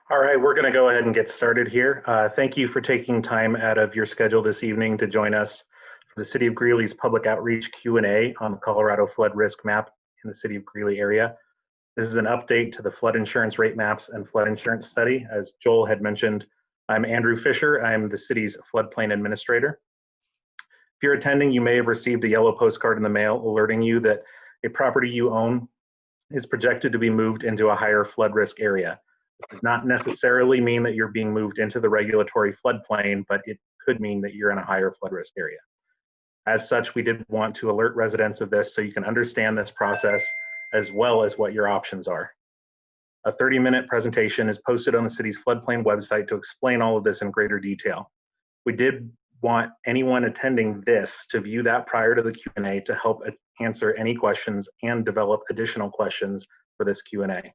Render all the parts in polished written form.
All right, we're going to go ahead and get started here. Thank you for taking time out of your schedule this evening to join us for the City of Greeley's public outreach Q&A on the Colorado flood risk map in the City of Greeley area. This is an update to the flood insurance rate maps and flood insurance study. As Joel had mentioned, I'm Andrew Fisher. I'm the city's floodplain administrator. If you're attending, you may have received a yellow postcard in the mail alerting you that a property you own is projected to be moved into a higher flood risk area. This does not necessarily mean that you're being moved into the regulatory floodplain, but it could mean that you're in a higher flood risk area. As such, we did want to alert residents of this so you can understand this process as well as what your options are. A 30-minute presentation is posted on the city's floodplain website to explain all of this in greater detail. We did want anyone attending this to view that prior to the Q&A to help answer any questions and develop additional questions for this Q&A.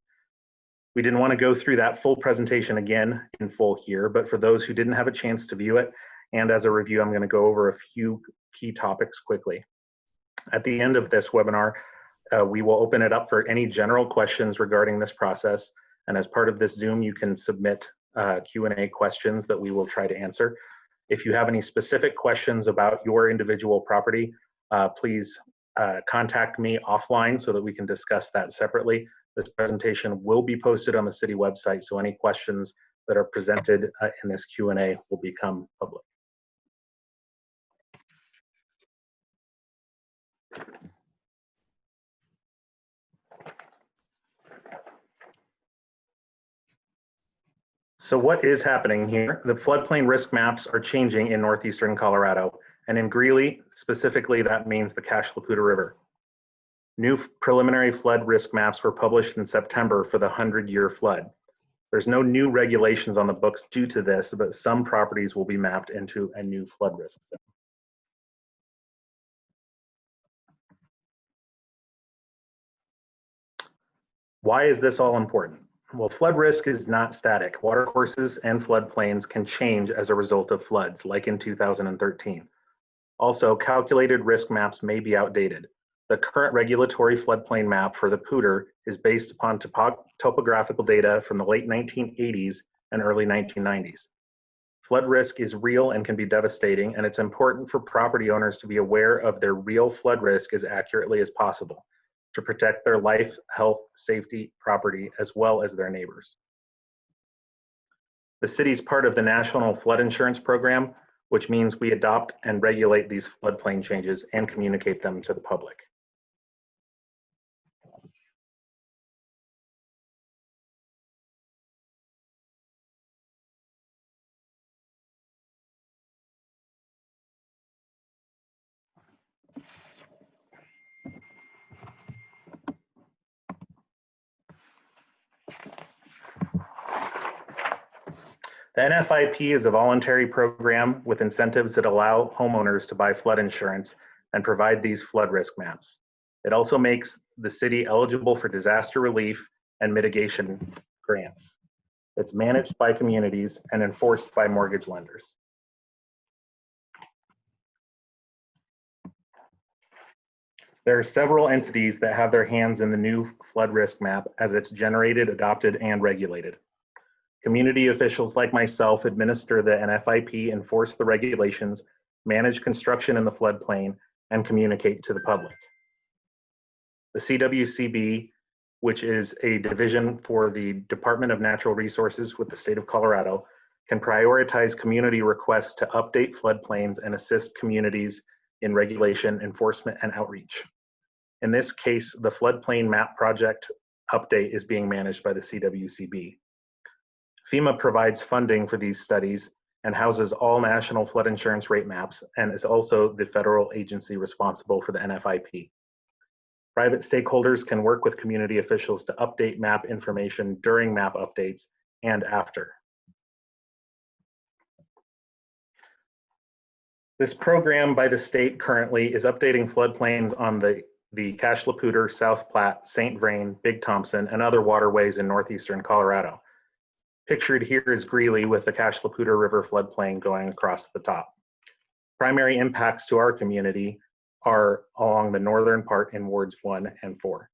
We didn't want to go through that full presentation again in full here, but for those who didn't have a chance to view it, and as a review, I'm going to go over a few key topics quickly. At the end of this webinar, we will open it up for any general questions regarding this process. And as part of this Zoom, you can submit Q&A questions that we will try to answer. If you have any specific questions about your individual property, please contact me offline so that we can discuss that separately. This presentation will be posted on the city website, so any questions that are presented in this Q&A will become public. So what is happening here? The floodplain risk maps are changing in northeastern Colorado, and in Greeley, specifically, that means the Cache La Poudre River. New preliminary flood risk maps were published in September for the 100-year flood. There's no new regulations on the books due to this, but some properties will be mapped into a new flood risk zone. Why is this all important? Well, flood risk is not static. Watercourses and floodplains can change as a result of floods, like in 2013. Also, calculated risk maps may be outdated. The current regulatory floodplain map for the Poudre is based upon topographical data from the late 1980s and early 1990s. Flood risk is real and can be devastating, and it's important for property owners to be aware of their real flood risk as accurately as possible to protect their life, health, safety, property, as well as their neighbors. The city is part of the National Flood Insurance Program, which means we adopt and regulate these floodplain changes and communicate them to the public. The NFIP is a voluntary program with incentives that allow homeowners to buy flood insurance and provide these flood risk maps. It also makes the city eligible for disaster relief and mitigation grants. It's managed by communities and enforced by mortgage lenders. There are several entities that have their hands in the new flood risk map as it's generated, adopted, and regulated. Community officials like myself administer the NFIP, enforce the regulations, manage construction in the floodplain, and communicate to the public. The CWCB, which is a division for the Department of Natural Resources with the state of Colorado, can prioritize community requests to update floodplains and assist communities in regulation, enforcement, and outreach. In this case, the floodplain map project update is being managed by the CWCB. FEMA provides funding for these studies and houses all national flood insurance rate maps and is also the federal agency responsible for the NFIP. Private stakeholders can work with community officials to update map information during map updates and after. This program by the state currently is updating floodplains on the Cache La Poudre, South Platte, St. Vrain, Big Thompson, and other waterways in northeastern Colorado. Pictured here is Greeley with the Cache La Poudre River floodplain going across the top. Primary impacts to our community are along the northern part in wards 1 and 4.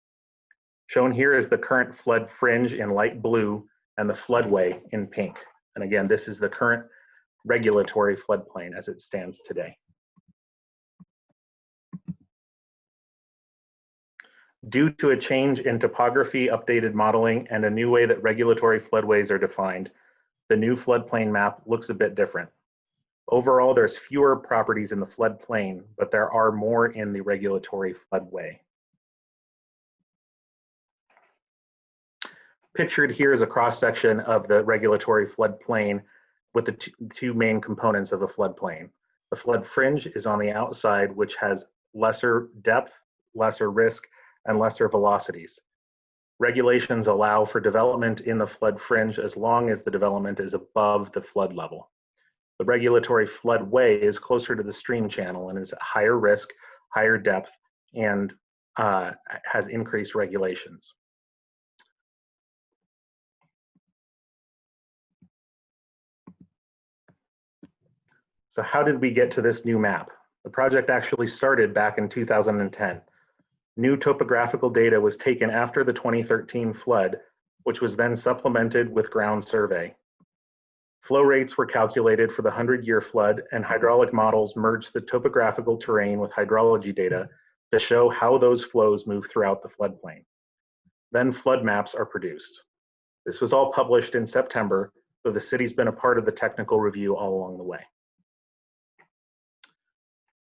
Shown here is the current flood fringe in light blue and the floodway in pink. And again, this is the current regulatory floodplain as it stands today. Due to a change in topography, updated modeling, and a new way that regulatory floodways are defined, the new floodplain map looks a bit different. Overall, there's fewer properties in the floodplain, but there are more in the regulatory floodway. Pictured here is a cross-section of the regulatory floodplain with the two main components of the floodplain. The flood fringe is on the outside, which has lesser depth, lesser risk, and lesser velocities. Regulations allow for development in the flood fringe as long as the development is above the flood level. The regulatory floodway is closer to the stream channel and is at higher risk, higher depth, and has increased regulations. So how did we get to this new map? The project actually started back in 2010. New topographical data was taken after the 2013 flood, which was then supplemented with ground survey. Flow rates were calculated for the 100-year flood, and hydraulic models merged the topographical terrain with hydrology data to show how those flows move throughout the floodplain. Then flood maps are produced. This was all published in September, so the city's been a part of the technical review all along the way.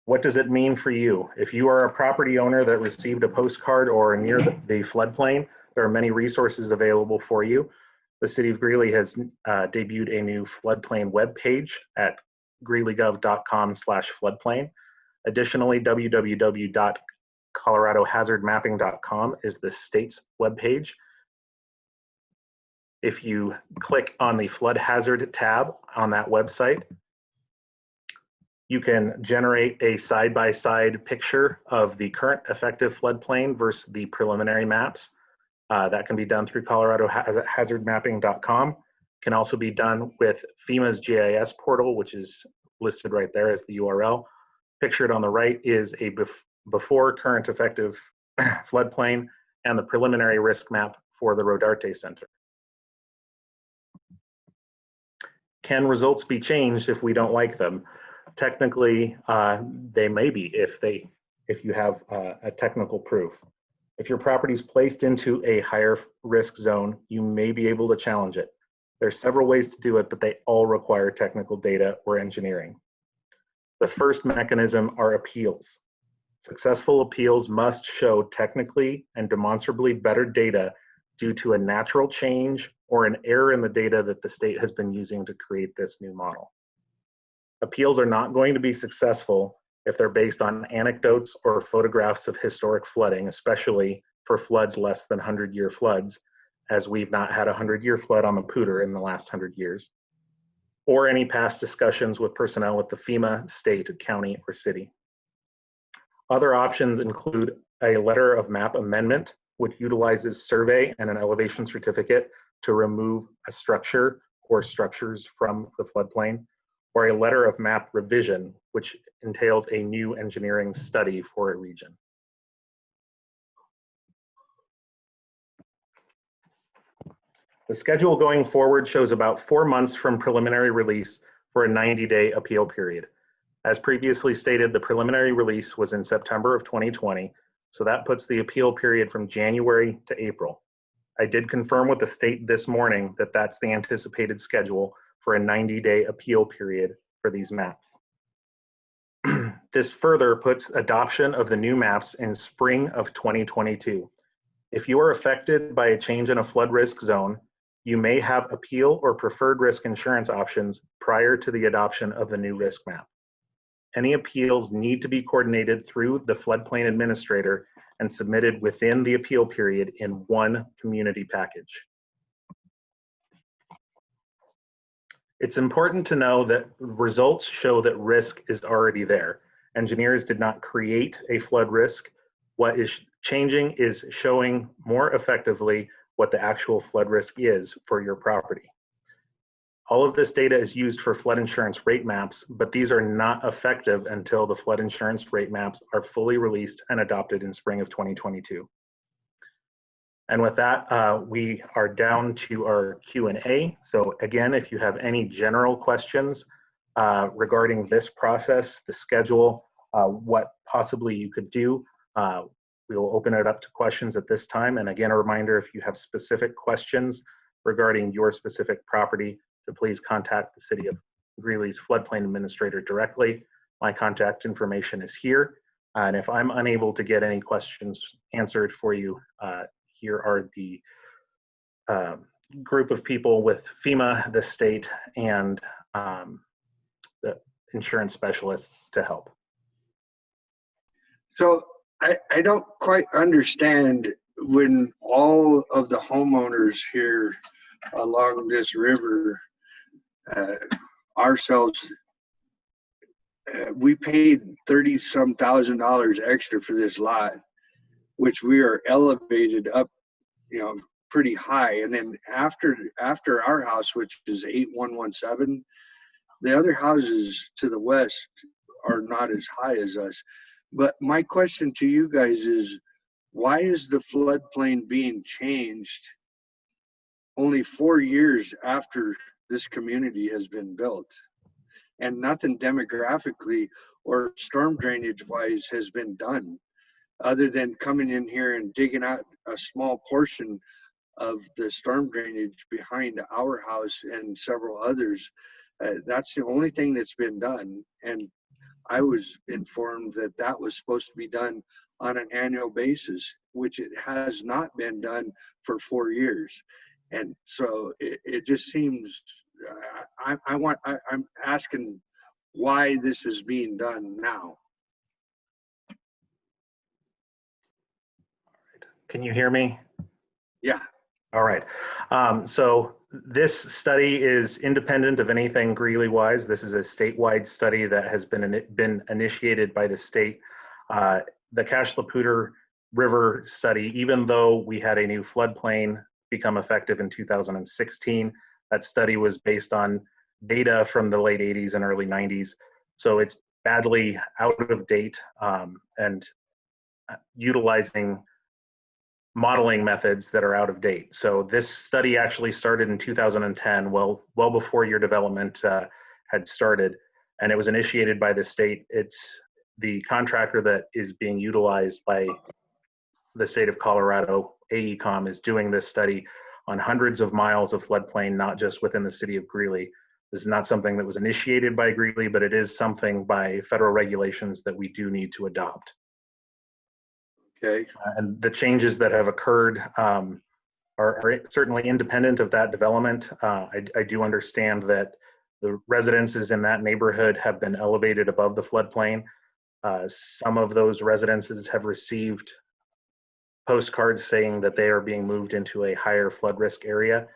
What does it mean for you? If you are a property owner that received a postcard or are near the floodplain, there are many resources available for you. The City of Greeley has debuted a new floodplain webpage at greeleygov.com/floodplain. Additionally, www.coloradohazardmapping.com is the state's webpage. If you click on the flood hazard tab on that website, you can generate a side-by-side picture of the current effective floodplain versus the preliminary maps. That can be done through coloradohazardmapping.com. Can also be done with FEMA's GIS portal, which is listed right there as the URL. Pictured on the right is a before current effective floodplain and the preliminary risk map for the Rodarte Center. Can results be changed if we don't like them? Technically, they may be if you have a technical proof. If your property is placed into a higher risk zone, you may be able to challenge it. There's several ways to do it, but they all require technical data or engineering. The first mechanism are appeals. Successful appeals must show technically and demonstrably better data due to a natural change or an error in the data that the state has been using to create this new model. Appeals are not going to be successful if they're based on anecdotes or photographs of historic flooding, especially for floods less than 100-year floods, as we've not had a 100-year flood on the Pooter in the last 100 years, or any past discussions with personnel at the FEMA, state, county, or city. Other options include a letter of map amendment, which utilizes survey and an elevation certificate to remove a structure or structures from the floodplain, or a letter of map revision, which entails a new engineering study for a region. The schedule going forward shows about 4 months from preliminary release for a 90-day appeal period. As previously stated, the preliminary release was in September of 2020, so that puts the appeal period from January to April. I did confirm with the state this morning that that's the anticipated schedule for a 90-day appeal period for these maps. This further puts adoption of the new maps in spring of 2022. If you are affected by a change in a flood risk zone, you may have appeal or preferred risk insurance options prior to the adoption of the new risk map. Any appeals need to be coordinated through the floodplain administrator and submitted within the appeal period in one community package. It's important to know that results show that risk is already there. Engineers did not create a flood risk. What is changing is showing more effectively what the actual flood risk is for your property. All of this data is used for flood insurance rate maps, but these are not effective until the flood insurance rate maps are fully released and adopted in spring of 2022. And with that, we are down to our Q&A. So again, if you have any general questions regarding this process, the schedule, what possibly you could do, we will open it up to questions at this time. And again, a reminder, if you have specific questions regarding your specific property, to please contact the City of Greeley's Floodplain Administrator directly. My contact information is here. And if I'm unable to get any questions answered for you, here are the group of people with FEMA, the state, and the insurance specialists to help. So I don't quite understand when all of the homeowners here along this river, ourselves, we paid $30-some thousand extra for this lot, which we are elevated up, pretty high. And then after our house, which is 8117, the other houses to the west are not as high as us. But my question to you guys is, why is the floodplain being changed only 4 years after this community has been built? And nothing demographically or storm drainage wise has been done, other than coming in here and digging out a small portion of the storm drainage behind our house and several others. That's the only thing that's been done. And I was informed that that was supposed to be done on an annual basis, which it has not been done for 4 years. And so it just seems, I'm asking why this is being done now. Can you hear me? Yeah. All right. So this study is independent of anything Greeley-wise. This is a statewide study that has been initiated by the state. The Cache-la-Poudre River study, even though we had a new floodplain become effective in 2016, that study was based on data from the late 80s and early 90s. So it's badly out of date and utilizing modeling methods that are out of date. So this study actually started in 2010, well before your development had started, and it was initiated by the state. It's the contractor that is being utilized by the state of Colorado, AECOM, is doing this study on hundreds of miles of floodplain, not just within the city of Greeley. This is not something that was initiated by Greeley, but it is something by federal regulations that we do need to adopt. Okay. And the changes that have occurred are certainly independent of that development. I do understand that the residences in that neighborhood have been elevated above the floodplain. Some of those residences have received postcards saying that they are being moved into a higher flood risk area.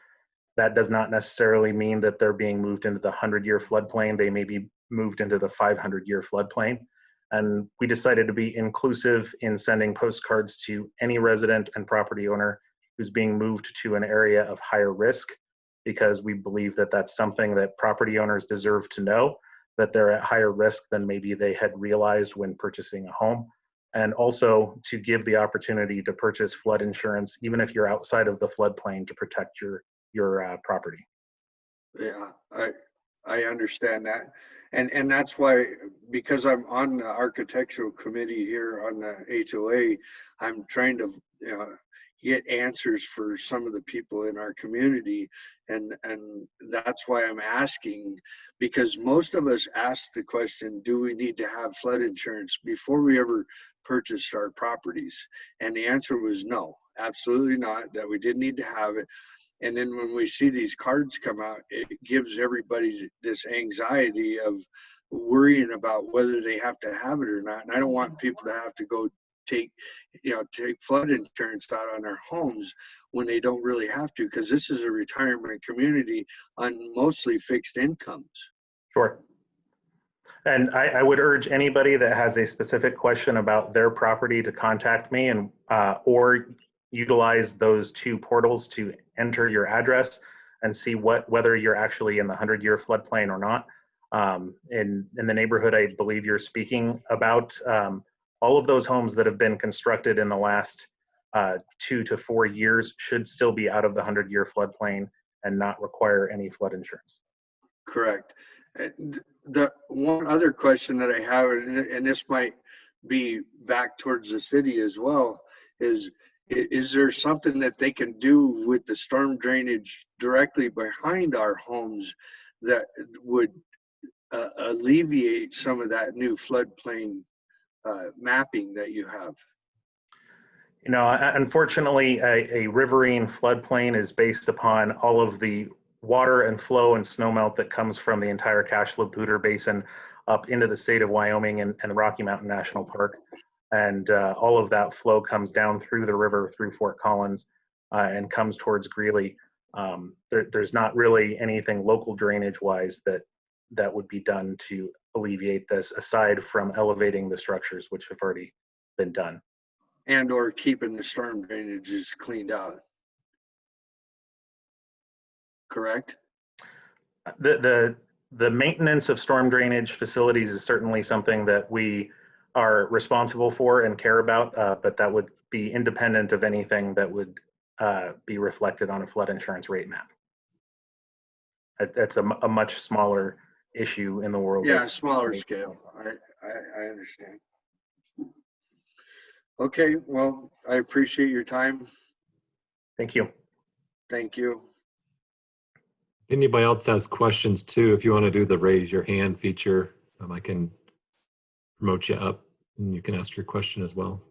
That does not necessarily mean that they're being moved into the 100-year floodplain. They may be moved into the 500-year floodplain. And we decided to be inclusive in sending postcards to any resident and property owner who's being moved to an area of higher risk, because we believe that that's something that property owners deserve to know, that they're at higher risk than maybe they had realized when purchasing a home. And also to give the opportunity to purchase flood insurance, even if you're outside of the floodplain, to protect your property. Yeah, I understand that. And that's why, because I'm on the architectural committee here on the HOA, I'm trying to get answers for some of the people in our community. And that's why I'm asking, because most of us ask the question, do we need to have flood insurance before we ever purchased our properties? And the answer was no, absolutely not, that we didn't need to have it. And then when we see these cards come out, it gives everybody this anxiety of worrying about whether they have to have it or not. And I don't want people to have to go take flood insurance out on their homes when they don't really have to, because this is a retirement community on mostly fixed incomes. Sure. And I would urge anybody that has a specific question about their property to contact me, and or utilize those two portals to enter your address and see whether you're actually in the 100-year floodplain or not. In the neighborhood I believe you're speaking about, all of those homes that have been constructed in the last 2 to 4 years should still be out of the 100-year floodplain and not require any flood insurance. Correct. And the one other question that I have, and this might be back towards the city as well, is there something that they can do with the storm drainage directly behind our homes that would alleviate some of that new floodplain mapping that you have? You know, unfortunately, a riverine floodplain is based upon all of the water and flow and snowmelt that comes from the entire Cache-la-Poudre Basin up into the state of Wyoming and Rocky Mountain National Park. And all of that flow comes down through the river, through Fort Collins, and comes towards Greeley. There's not really anything local drainage-wise that would be done to alleviate this, aside from elevating the structures, which have already been done. And or keeping the storm drainages cleaned out. Correct? The maintenance of storm drainage facilities is certainly something that we are responsible for and care about, but that would be independent of anything that would be reflected on a flood insurance rate map. That's a much smaller issue in the world. Yeah, smaller scale. I understand. Okay, well, I appreciate your time. Thank you. Thank you. Anybody else has questions too, if you want to do the raise your hand feature, I can promote you up and you can ask your question as well.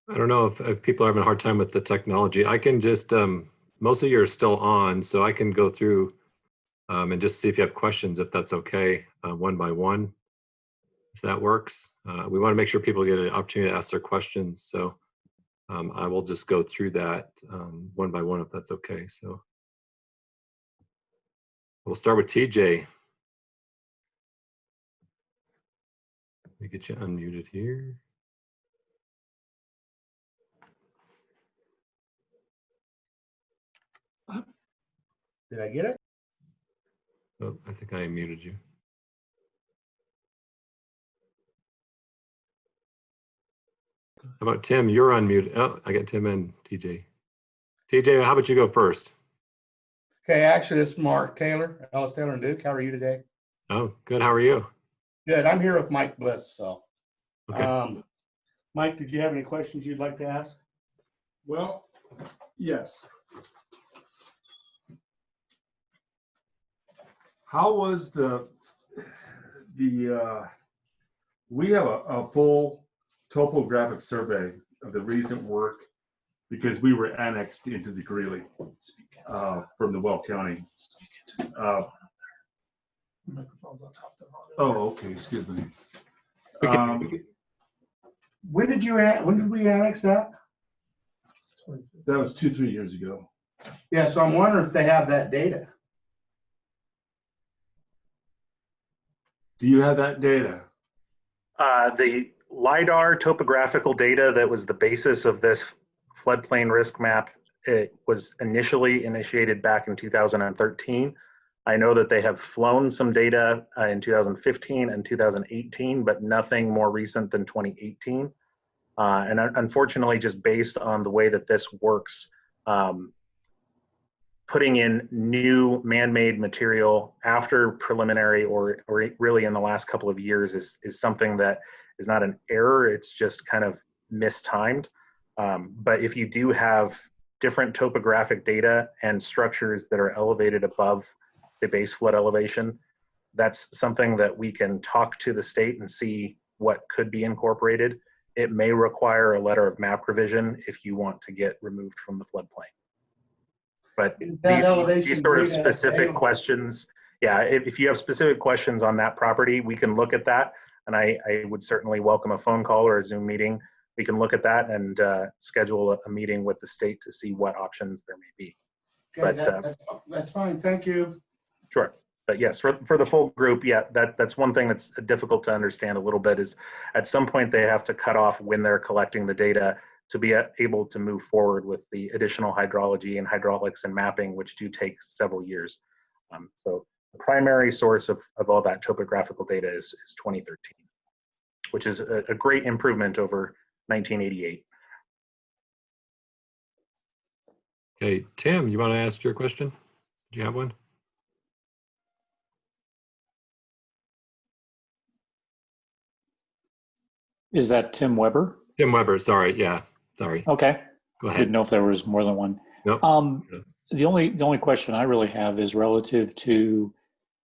I don't know if people are having a hard time with the technology. I can just, most of you are still on, so I can go through and just see if you have questions, if that's okay, one by one, if that works. We want to make sure people get an opportunity to ask their questions, so I will just go through that one by one, if that's okay. So we'll start with TJ. Let me get you unmuted here. Did I get it? Oh, I think I muted you. How about Tim? You're unmuted. Oh, I got Tim and TJ. TJ, how about you go first? Okay, actually, this is Mark Taylor, Ellis Taylor and Duke. How are you today? Oh, good. How are you? Good. I'm here with Mike Bliss. So, Okay. Mike, did you have any questions you'd like to ask? Well, yes. How was we have a full topographic survey of the recent work because we were annexed into the Greeley from the Weld County. Microphone's on top of the Oh, okay, excuse me. When did we annex that? That was 2-3 years ago. Yeah, so I'm wondering if they have that data. Do you have that data? The LIDAR topographical data that was the basis of this floodplain risk map, it was initially initiated back in 2013. I know that they have flown some data in 2015 and 2018, but nothing more recent than 2018. And unfortunately, just based on the way that this works, putting in new man-made material after preliminary or really in the last couple of years is something that is not an error, it's just kind of mistimed. But if you do have different topographic data and structures that are elevated above the base flood elevation, that's something that we can talk to the state and see what could be incorporated. It may require a letter of map revision if you want to get removed from the floodplain. But these sort of specific questions, yeah, if you have specific questions on that property, we can look at that. And I would certainly welcome a phone call or a Zoom meeting we can look at that and schedule a meeting with the state to see what options there may be. Okay, But, that's fine. Thank you. Sure. But yes, for the full group, yeah, that's one thing that's difficult to understand a little bit is at some point they have to cut off when they're collecting the data to be able to move forward with the additional hydrology and hydraulics and mapping, which do take several years. So the primary source of all that topographical data is 2013, which is a great improvement over 1988. Okay, Tim, you want to ask your question? Do you have one? Is that Tim Weber? Tim Weber, sorry. Yeah, sorry. Okay. Go ahead. Didn't know if there was more than one. Nope. The only question I really have is relative to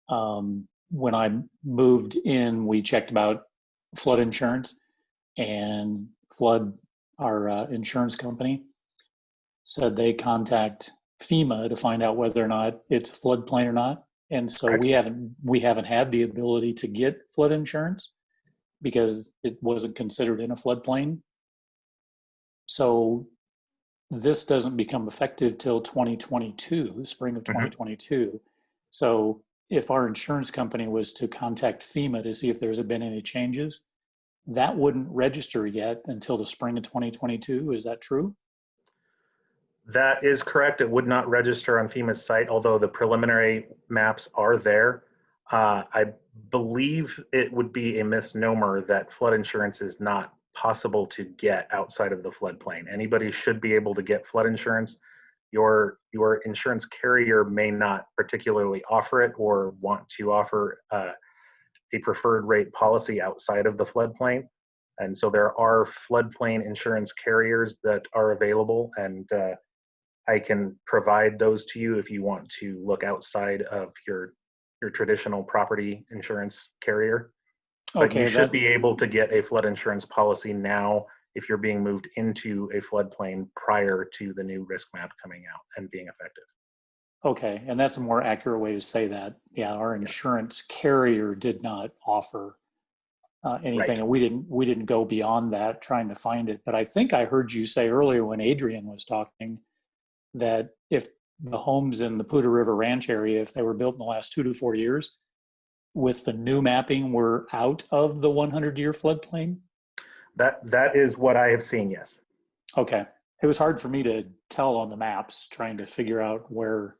when I moved in, we checked about flood insurance, and flood, our insurance company, said they contact FEMA to find out whether or not it's a floodplain or not. And so Correct. we haven't had the ability to get flood insurance because it wasn't considered in a floodplain. So this doesn't become effective till 2022, spring of 2022. So if our insurance company was to contact FEMA to see if there's been any changes, that wouldn't register yet until the spring of 2022. Is that true? That is correct. It would not register on FEMA's site, although the preliminary maps are there. I believe it would be a misnomer that flood insurance is not possible to get outside of the floodplain. Anybody should be able to get flood insurance. Your insurance carrier may not particularly offer it or want to offer a preferred rate policy outside of the floodplain. And so there are floodplain insurance carriers that are available, and I can provide those to you if you want to look outside of your traditional property insurance carrier. But Okay, you should be able to get a flood insurance policy now if you're being moved into a floodplain prior to the new risk map coming out and being effective. okay, and that's a more accurate way to say that. Yeah, our insurance carrier did not offer anything, Right. and we didn't go beyond that trying to find it. But I think I heard you say earlier when Adrian was talking that if the homes in the Poudre River Ranch area, if they were built in the last 2 to 4 years, with the new mapping, we're out of the 100-year floodplain? That is what I have seen, yes. Okay. It was hard for me to tell on the maps, trying to figure out where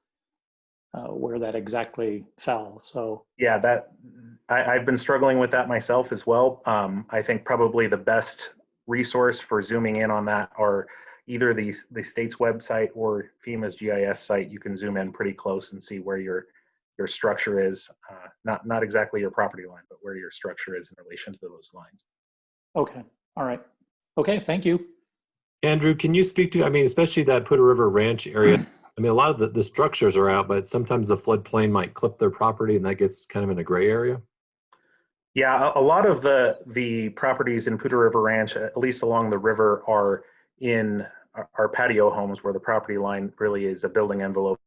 that exactly fell. So Yeah, I've been struggling with that myself as well. I think probably the best resource for zooming in on that are either the state's website or FEMA's GIS site. You can zoom in pretty close and see where your structure is, not exactly your property line, but where your structure is in relation to those lines. okay. All right. Okay, thank you. Andrew, can you speak to, I mean, especially that Poudre River Ranch area? I mean, a lot of the structures are out, but sometimes the floodplain might clip their property and that gets kind of in a gray area. Yeah, a lot of the properties in Poudre River Ranch, at least along the river, are patio homes where the property line really is a building envelope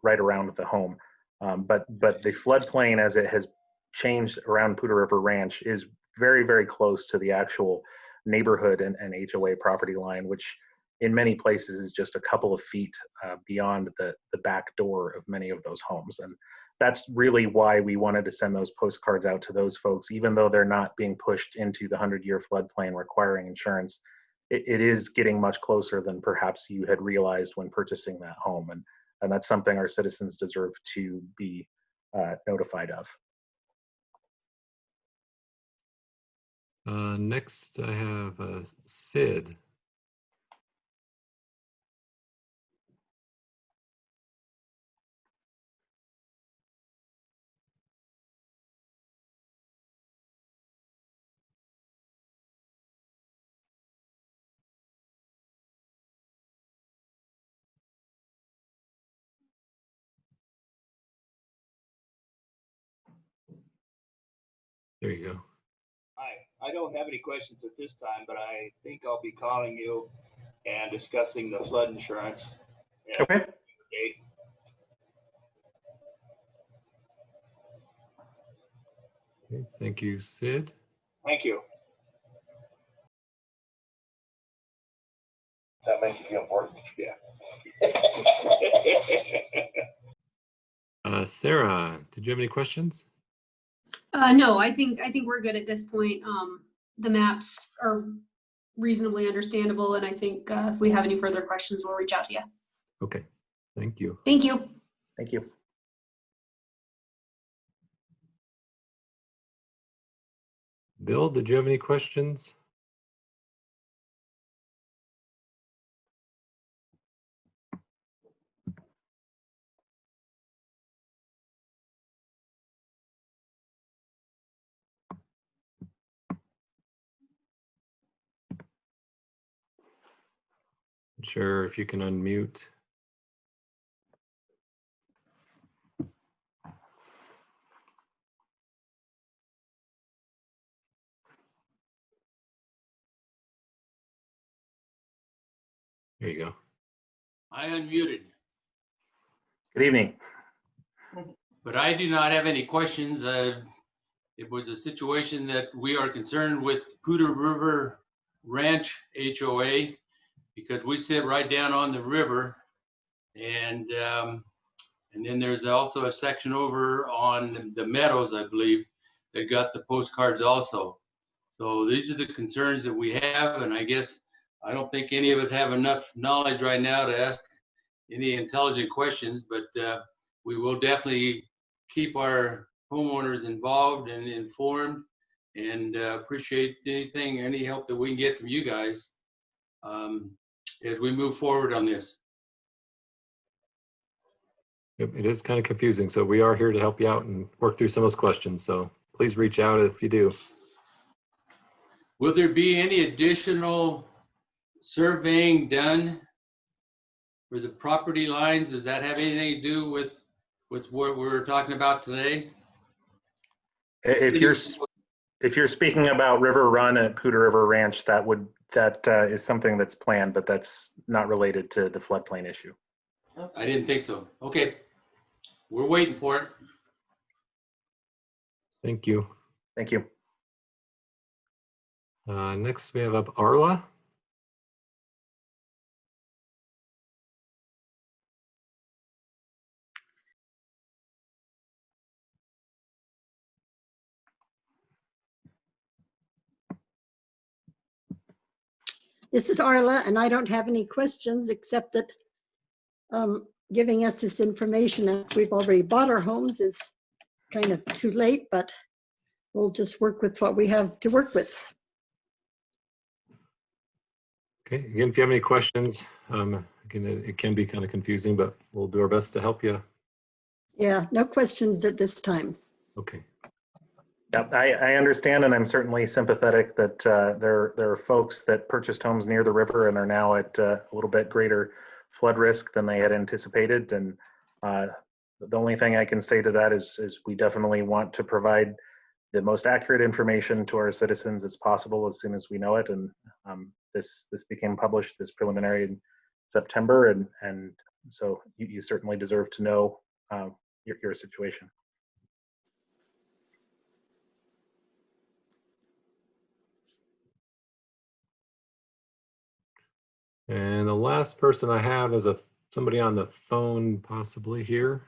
right around the home. But the floodplain, as it has changed around Poudre River Ranch, is very, very close to the actual neighborhood and HOA property line, which in many places is just a couple of feet beyond the back door of many of those homes. And that's really why we wanted to send those postcards out to those folks, even though they're not being pushed into the 100-year floodplain requiring insurance. It is getting much closer than perhaps you had realized when purchasing that home. And that's something our citizens deserve to be notified of. Next, I have Sid. There you go. Hi, I don't have any questions at this time, but I think I'll be calling you and discussing the flood insurance. Yeah. Okay. Okay. Okay, thank you, Sid. Thank you. Sarah, did you have any questions? No, I think we're good at this point. The maps are reasonably understandable, and I think if we have any further questions, we'll reach out to you. Okay, thank you. Thank you. Thank you. Bill, did you have any questions? Sure, if you can unmute. There you go. I unmuted, Good evening. but I do not have any questions. It was a situation that we are concerned with Poudre River Ranch HOA because we sit right down on the river, and then there's also a section over on the meadows, I believe, that got the postcards also. So these are the concerns that we have, and I guess I don't think any of us have enough knowledge right now to ask any intelligent questions, but we will definitely keep our homeowners involved and informed, and appreciate any help that we can get from you guys as we move forward on this. Yep, it is kind of confusing, so we are here to help you out and work through some of those questions. So please reach out if you do. Will there be any additional surveying done for the property lines? Does that have anything to do with what we're talking about today? If you're speaking about River Run at Poudre River Ranch, that is something that's planned, but that's not related to the floodplain issue. I didn't think so. Okay, we're waiting for it. Thank you. Thank you. Next, we have up Arla. This is Arla, and I don't have any questions except that giving us this information after we've already bought our homes is kind of too late, but we'll just work with what we have to work with. Okay, again, if you have any questions, again, it can be kind of confusing, but we'll do our best to help you. Yeah, no questions at this time. Okay. Yep, I understand, and I'm certainly sympathetic that there are folks that purchased homes near the river and are now at a little bit greater flood risk than they had anticipated. And the only thing I can say to that is we definitely want to provide the most accurate information to our citizens as possible as soon as we know it. And this became published, this preliminary, in September, and so you certainly deserve to know your situation. And the last person I have is somebody on the phone, possibly here.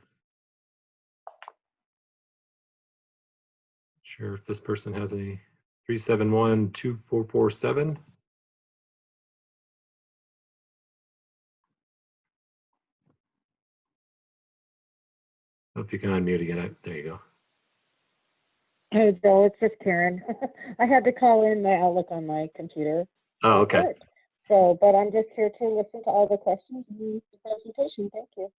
Sure if this person has any. 371-2447. Hope you can unmute again. There you go. Hey, Bill, it's just Karen. I had to call in my Outlook on my computer. Oh, okay. So, but I'm just here to listen to all the questions and the presentation. Thank you.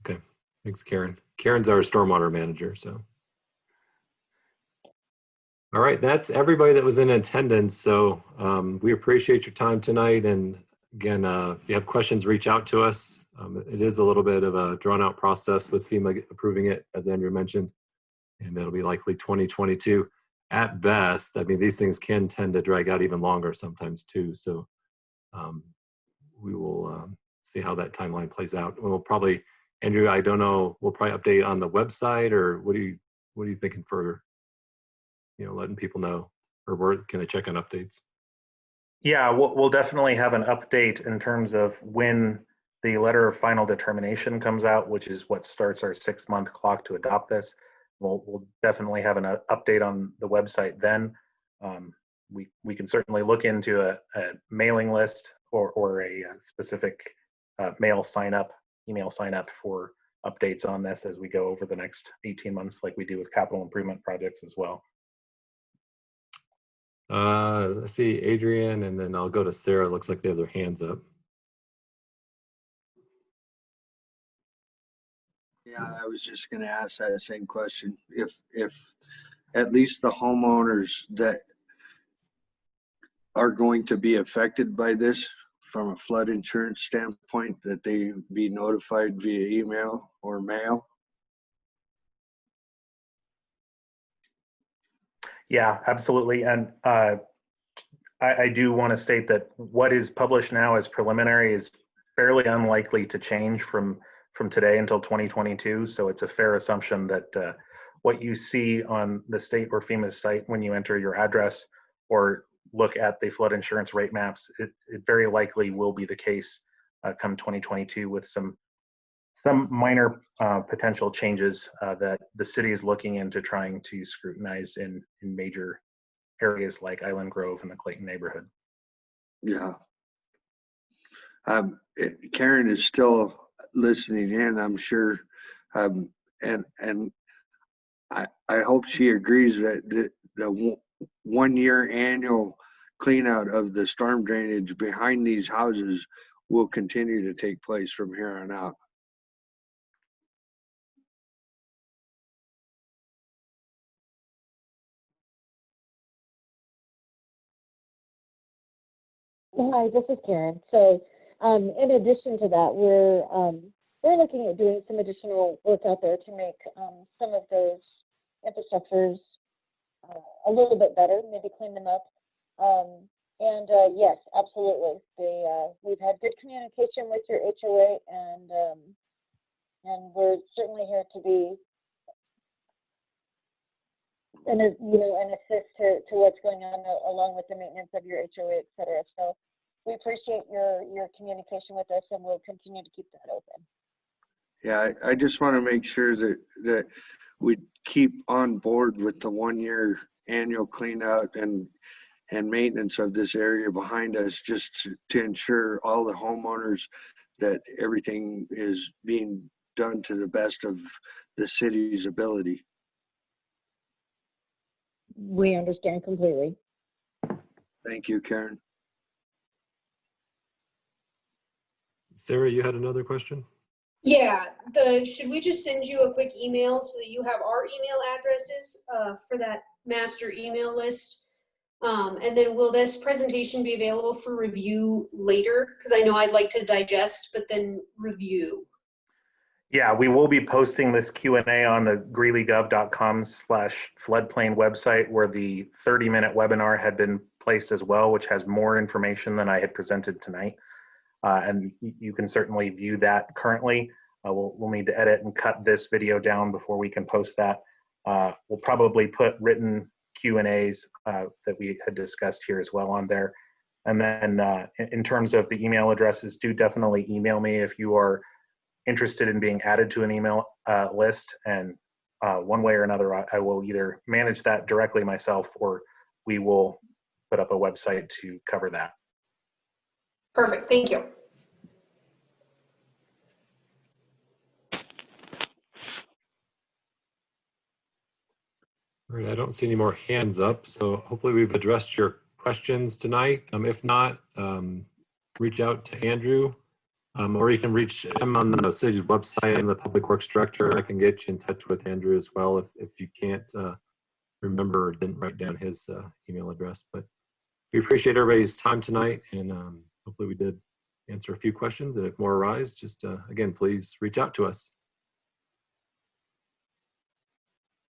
Okay, thanks, Karen. Karen's our stormwater manager, so. All right, that's everybody that was in attendance. So we appreciate your time tonight. And again, if you have questions, reach out to us. It is a little bit of a drawn out process with FEMA approving it, as Andrew mentioned, and it'll be likely 2022 at best. I mean, these things can tend to drag out even longer sometimes too. So we will see how that timeline plays out. We'll probably, Andrew, I don't know, we'll probably update on the website, or what are you thinking for, letting people know, or where can they check on updates? Yeah, we'll definitely have an update in terms of when the letter of final determination comes out, which is what starts our 6-month clock to adopt this, we'll definitely have an update on the website then. We can certainly look into a mailing list or a specific email sign up for updates on this as we go over the next 18 months, like we do with capital improvement projects as well. Let's see, Adrian, and then I'll go to Sarah. Looks like they have their hands up. Yeah, I was just gonna ask that same question. If at least the homeowners that are going to be affected by this from a flood insurance standpoint, that they be notified via email or mail? Yeah, absolutely. And I do want to state that what is published now as preliminary is fairly unlikely to change from today until 2022. So it's a fair assumption that what you see on the state or FEMA's site when you enter your address or look at the flood insurance rate maps, it very likely will be the case come 2022 with some minor potential changes that the city is looking into trying to scrutinize in major areas like Island Grove and the Clayton neighborhood. Yeah. Karen is still listening in, I'm sure. And I hope she agrees that the 1 year annual clean out of the storm drainage behind these houses will continue to take place from here on out. Hi, this is Karen. So, in addition to that, we're looking at doing some additional work out there to make some of those infrastructures a little bit better, maybe clean them up. Yes, absolutely. We've had good communication with your HOA, and we're certainly here to be an assist to what's going on along with the maintenance of your HOA, et cetera. So we appreciate your communication with us, and we'll continue to keep that open. Yeah, I just want to make sure that we keep on board with the 1 year annual clean out and maintenance of this area behind us, just to ensure all the homeowners that everything is being done to the best of the city's ability. We understand completely. Thank you, Karen. Sarah, you had another question? Yeah, should we just send you a quick email so that you have our email addresses for that master email list? And then will this presentation be available for review later? Because I know I'd like to digest, but then review. Yeah, we will be posting this Q&A on the greeleygov.com/floodplain website, where the 30-minute webinar had been placed as well, which has more information than I had presented tonight. And you can certainly view that currently. We'll need to edit and cut this video down before we can post that. We'll probably put written Q&As that we had discussed here as well on there. And then in terms of the email addresses, do definitely email me if you are interested in being added to an email list. And one way or another, I will either manage that directly myself, or we will put up a website to cover that. Perfect, thank you. All right, I don't see any more hands up, so hopefully we've addressed your questions tonight. If not, reach out to Andrew, or you can reach him on the city's website. I'm the Public Works Director. I can get you in touch with Andrew as well if you can't remember or didn't write down his email address. But we appreciate everybody's time tonight, and hopefully we did answer a few questions. And if more arise, just again, please reach out to us.